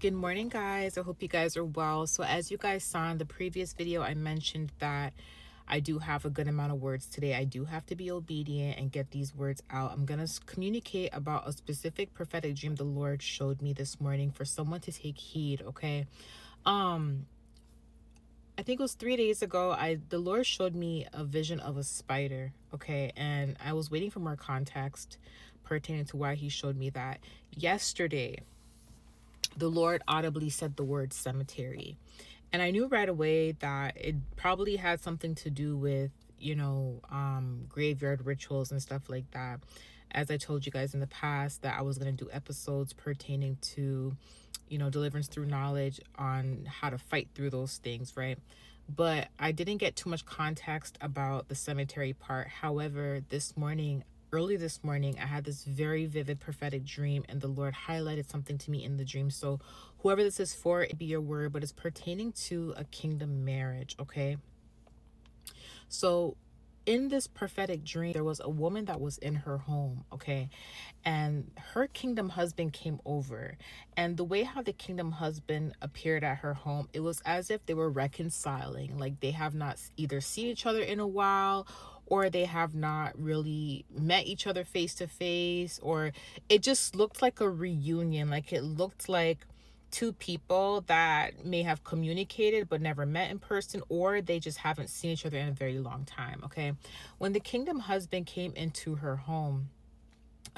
Good morning, guys. I hope you guys are well. So as you guys saw in the previous video, I mentioned that I do have a good amount of words today. I do have to be obedient and get these words out. I'm going to communicate about a specific prophetic dream the Lord showed me this morning for someone to take heed, okay? I think it was 3 days ago, the Lord showed me a vision of a spider, okay? And I was waiting for more context pertaining to why he showed me that. Yesterday, the Lord audibly said the word cemetery. And I knew right away that it probably had something to do with, graveyard rituals and stuff like that. As I told you guys in the past, that I was going to do episodes pertaining to, deliverance through knowledge on how to fight through those things, right? But I didn't get too much context about the cemetery part. However, early this morning, I had this very vivid prophetic dream, and the Lord highlighted something to me in the dream. So whoever this is for, it be your word, but it's pertaining to a kingdom marriage, okay? So in this prophetic dream, there was a woman that was in her home, okay? And her kingdom husband came over. And the way how the kingdom husband appeared at her home, it was as if they were reconciling. Like they have not either seen each other in a while, or they have not really met each other face to face, or it just looked like a reunion. Like it looked like two people that may have communicated but never met in person, or they just haven't seen each other in a very long time, okay? When the kingdom husband came into her home,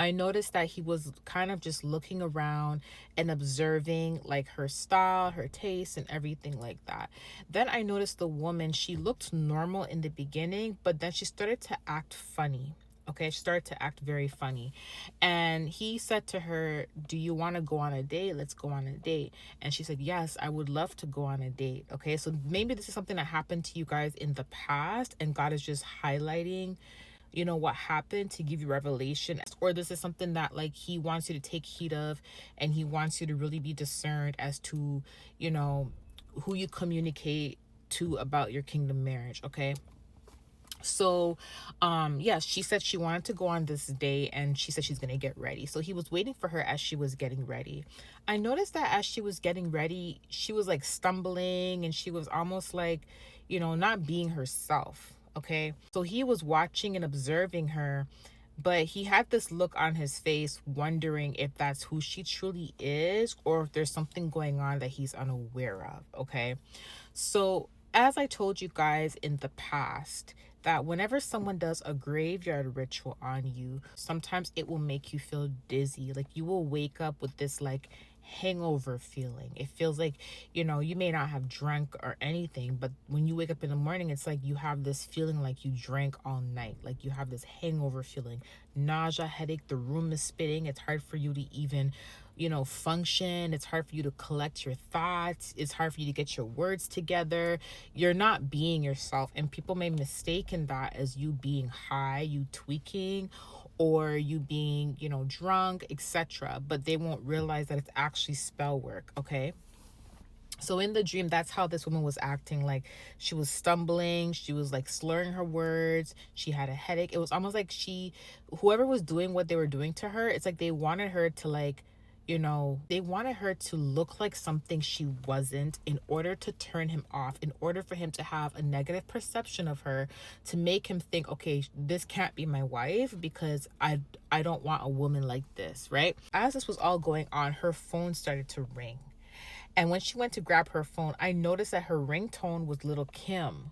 I noticed that he was kind of just looking around and observing like her style, her taste, and everything like that. Then I noticed the woman, she looked normal in the beginning, but then she started to act funny. Okay, she started to act very funny. And he said to her, "Do you want to go on a date? Let's go on a date." And she said, "Yes, I would love to go on a date." Okay, so maybe this is something that happened to you guys in the past, and God is just highlighting what happened to give you revelation, or this is something that like he wants you to take heed of, and he wants you to really be discerned as to who you communicate to about your kingdom marriage, okay? So yes, she said she wanted to go on this date, and she said she's gonna get ready. So he was waiting for her as she was getting ready. I noticed that as she was getting ready, she was like stumbling, and she was almost like not being herself, okay? So he was watching and observing her, but he had this look on his face, wondering if that's who she truly is, or if there's something going on that he's unaware of, okay? So as I told you guys in the past, that whenever someone does a graveyard ritual on you, sometimes it will make you feel dizzy. Like you will wake up with this like hangover feeling. It feels like, you may not have drunk or anything, but when you wake up in the morning, it's like you have this feeling like you drank all night. Like you have this hangover feeling, nausea, headache, the room is spinning. It's hard for you to even function. It's hard for you to collect your thoughts. It's hard for you to get your words together. You're not being yourself, and people may mistake that as you being high, you tweaking, or you being drunk, etc., but they won't realize that it's actually spell work, okay? So in the dream, that's how this woman was acting. Like she was stumbling, she was like slurring her words, she had a headache. It was almost like whoever was doing what they were doing to her, it's like they wanted her to like, they wanted her to look like something she wasn't, in order to turn him off, in order for him to have a negative perception of her, to make him think, okay, this can't be my wife, because I don't want a woman like this, right? As this was all going on, her phone started to ring. And when she went to grab her phone, I noticed that her ringtone was Little Kim.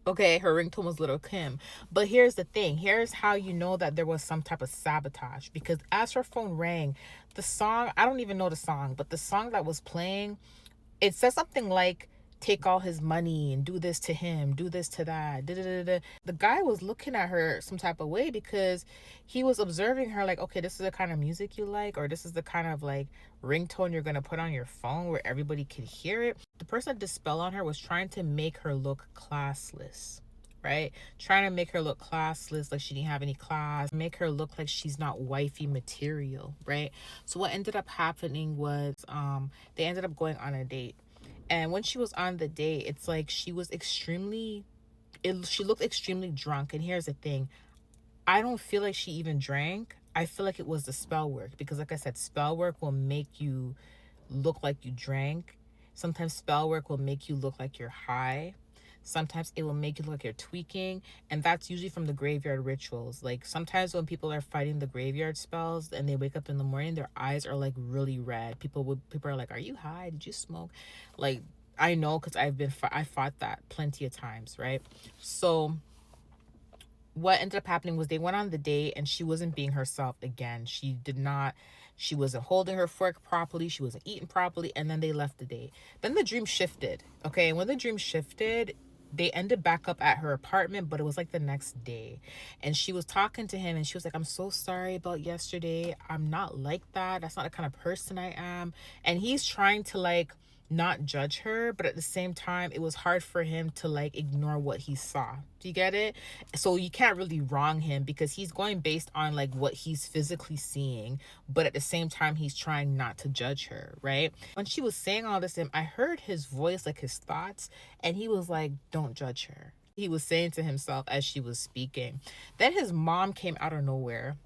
Okay, her ringtone was Little Kim. But here's the thing. Here's how you know that there was some type of sabotage. Because as her phone rang, the song, I don't even know the song, but the song that was playing, it says something like, take all his money and do this to him, do this to that. Da, da, da, da. The guy was looking at her some type of way, because he was observing her like, okay, this is the kind of music you like, or this is the kind of like ringtone you're going to put on your phone where everybody could hear it. The person that did spell on her was trying to make her look classless, right? Trying to make her look classless, like she didn't have any class, make her look like she's not wifey material, right? So what ended up happening was they ended up going on a date. And when she was on the date, it's like she looked extremely drunk. And here's the thing, I don't feel like she even drank. I feel like it was the spell work, because like I said, spell work will make you look like you drank. Sometimes spell work will make you look like you're high. Sometimes it will make you look like you're tweaking, and that's usually from the graveyard rituals. Like sometimes when people are fighting the graveyard spells and they wake up in the morning, their eyes are like really red. People are like, "Are you high? Did you smoke?" Like I know because I fought that plenty of times, right? So what ended up happening was they went on the date and she wasn't being herself again. She wasn't holding her fork properly, she wasn't eating properly, and then they left the date. Then the dream shifted. Okay, and when the dream shifted, they ended back up at her apartment, but it was like the next day. And she was talking to him and she was like, "I'm so sorry about yesterday. I'm not like that. That's not the kind of person I am." And he's trying to like not judge her, but at the same time it was hard for him to like ignore what he saw. Do you get it? So you can't really wrong him because he's going based on like what he's physically seeing, but at the same time he's trying not to judge her, right? When she was saying all this to him, I heard his voice, like his thoughts, and he was like, "Don't judge her." He was saying to himself as she was speaking. Then his mom came out of nowhere.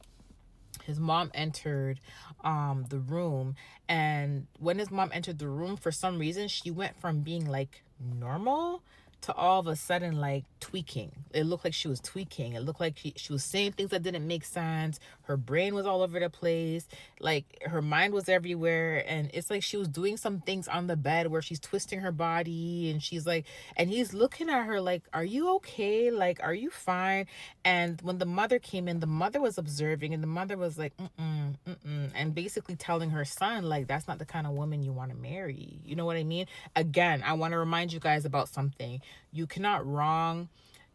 His mom entered the room, and when his mom entered the room, for some reason she went from being like normal to all of a sudden like tweaking. It looked like she was tweaking. It looked like she was saying things that didn't make sense. Her brain was all over the place. Like her mind was everywhere. And it's like she was doing some things on the bed where she's twisting her body and she's like, and he's looking at her like, "Are you okay? Like, are you fine?" And when the mother came in, the mother was observing and the mother was like, "Mm-mm, mm-mm," and basically telling her son, like, "That's not the kind of woman you want to marry." You know what I mean? Again, I want to remind you guys about something. You cannot wrong,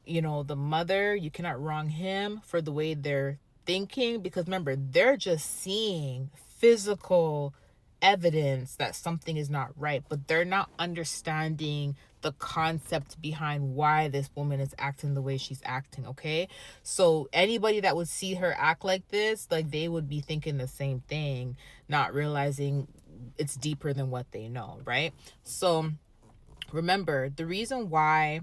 the mother. You cannot wrong him for the way they're thinking, because remember, they're just seeing physical evidence that something is not right, but they're not understanding the concept behind why this woman is acting the way she's acting. Okay, so anybody that would see her act like this, like, they would be thinking the same thing, not realizing it's deeper than what they know, right? So remember, the reason why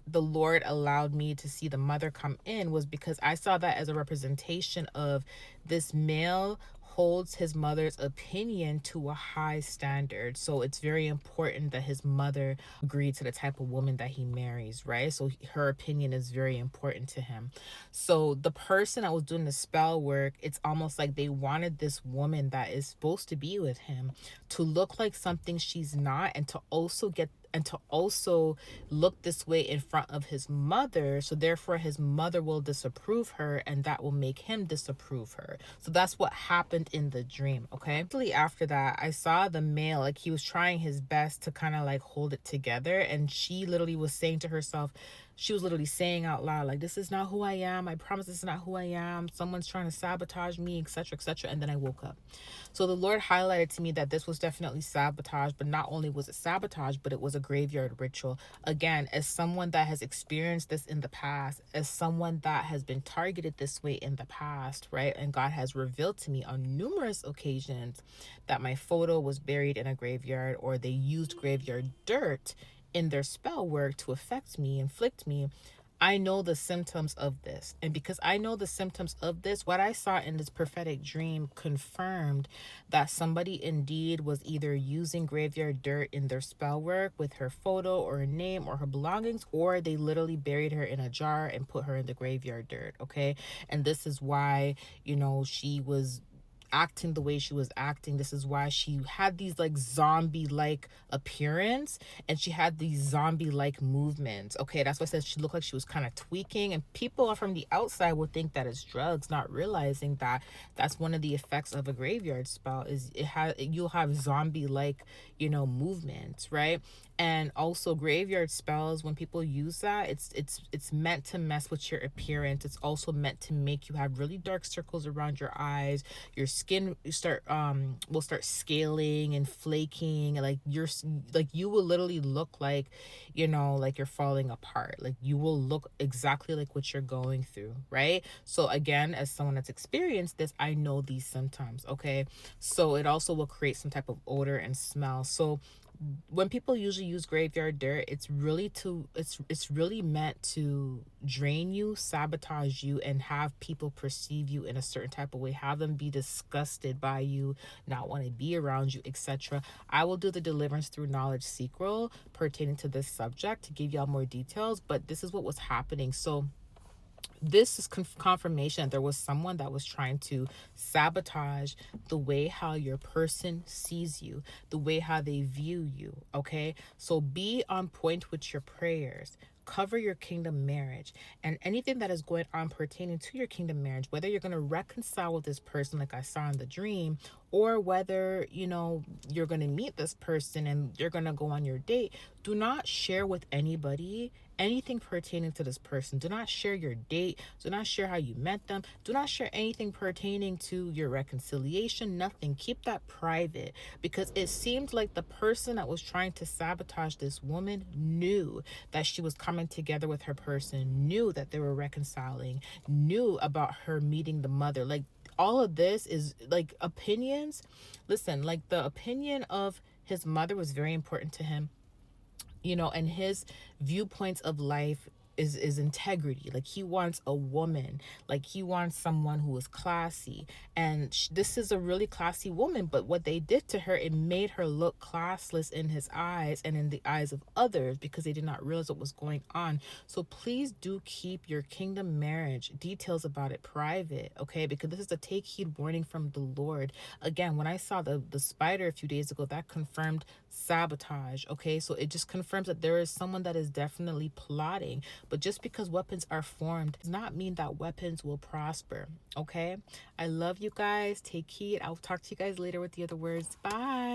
the Lord allowed me to see the mother come in was because I saw that as a representation of this male holds his mother's opinion to a high standard. So it's very important that his mother agreed to the type of woman that he marries, right? So her opinion is very important to him. So the person that was doing the spell work, it's almost like they wanted this woman that is supposed to be with him to look like something she's not, and to also look this way in front of his mother, so therefore his mother will disapprove her and that will make him disapprove her. So that's what happened in the dream. Okay, after that, I saw the male, like, he was trying his best to kind of like hold it together, and she literally was saying to herself, she was literally saying out loud, like, "This is not who I am. I promise this is not who I am. Someone's trying to sabotage me," etc., etc. And then I woke up. So the Lord highlighted to me that this was definitely sabotage, but not only was it sabotage, but it was a graveyard ritual. Again, as someone that has experienced this in the past, as someone that has been targeted this way in the past, right? And God has revealed to me on numerous occasions that my photo was buried in a graveyard, or they used graveyard dirt in their spell work to affect me, inflict me. I know the symptoms of this. And because I know the symptoms of this, what I saw in this prophetic dream confirmed that somebody indeed was either using graveyard dirt in their spell work with her photo or her name or her belongings, or they literally buried her in a jar and put her in the graveyard dirt. Okay. And this is why, she was acting the way she was acting. This is why she had these like zombie like appearance, and she had these zombie like movements. Okay, that's why I said she looked like she was kind of tweaking, and people from the outside would think that it's drugs, not realizing that that's one of the effects of a graveyard spell. Is you'll have zombie like movements, right? And also graveyard spells, when people use that, it's meant to mess with your appearance. It's also meant to make you have really dark circles around your eyes. Your skin will start scaling and flaking, and you will literally look like like you're falling apart. Like, you will look exactly like what you're going through, right? So again, as someone that's experienced this, I know these symptoms. Okay, so it also will create some type of odor and smell. So when people usually use graveyard dirt, it's really meant to drain you, sabotage you, and have people perceive you in a certain type of way, have them be disgusted by you, not want to be around you, etc. I will do the deliverance through knowledge sequel pertaining to this subject to give y'all more details, but this is what was happening. So this is confirmation that there was someone that was trying to sabotage the way how your person sees you, the way how they view you. Okay, so be on point with your prayers. Cover your kingdom marriage and anything that is going on pertaining to your kingdom marriage, whether you're going to reconcile with this person like I saw in the dream, or whether you're going to meet this person and you're going to go on your date. Do not share with anybody anything pertaining to this person. Do not share your date. Do not share how you met them. Do not share anything pertaining to your reconciliation. Nothing. Keep that private, because it seemed like the person that was trying to sabotage this woman knew that she was coming together with her person, knew that they were reconciling, knew about her meeting the mother. Like, all of this is like opinions. Listen, like the opinion of his mother was very important to him, and his viewpoints of life is integrity. Like, he wants a woman, like he wants someone who is classy, and this is a really classy woman, but what they did to her, it made her look classless in his eyes and in the eyes of others, because they did not realize what was going on. So please do keep your kingdom marriage details about it private, okay? Because this is a take heed warning from the Lord. Again, when I saw the spider a few days ago, that confirmed sabotage, okay? So it just confirms that there is someone that is definitely plotting. But just because weapons are formed does not mean that weapons will prosper, okay? I love you guys. Take heed. I'll talk to you guys later with the other words. Bye.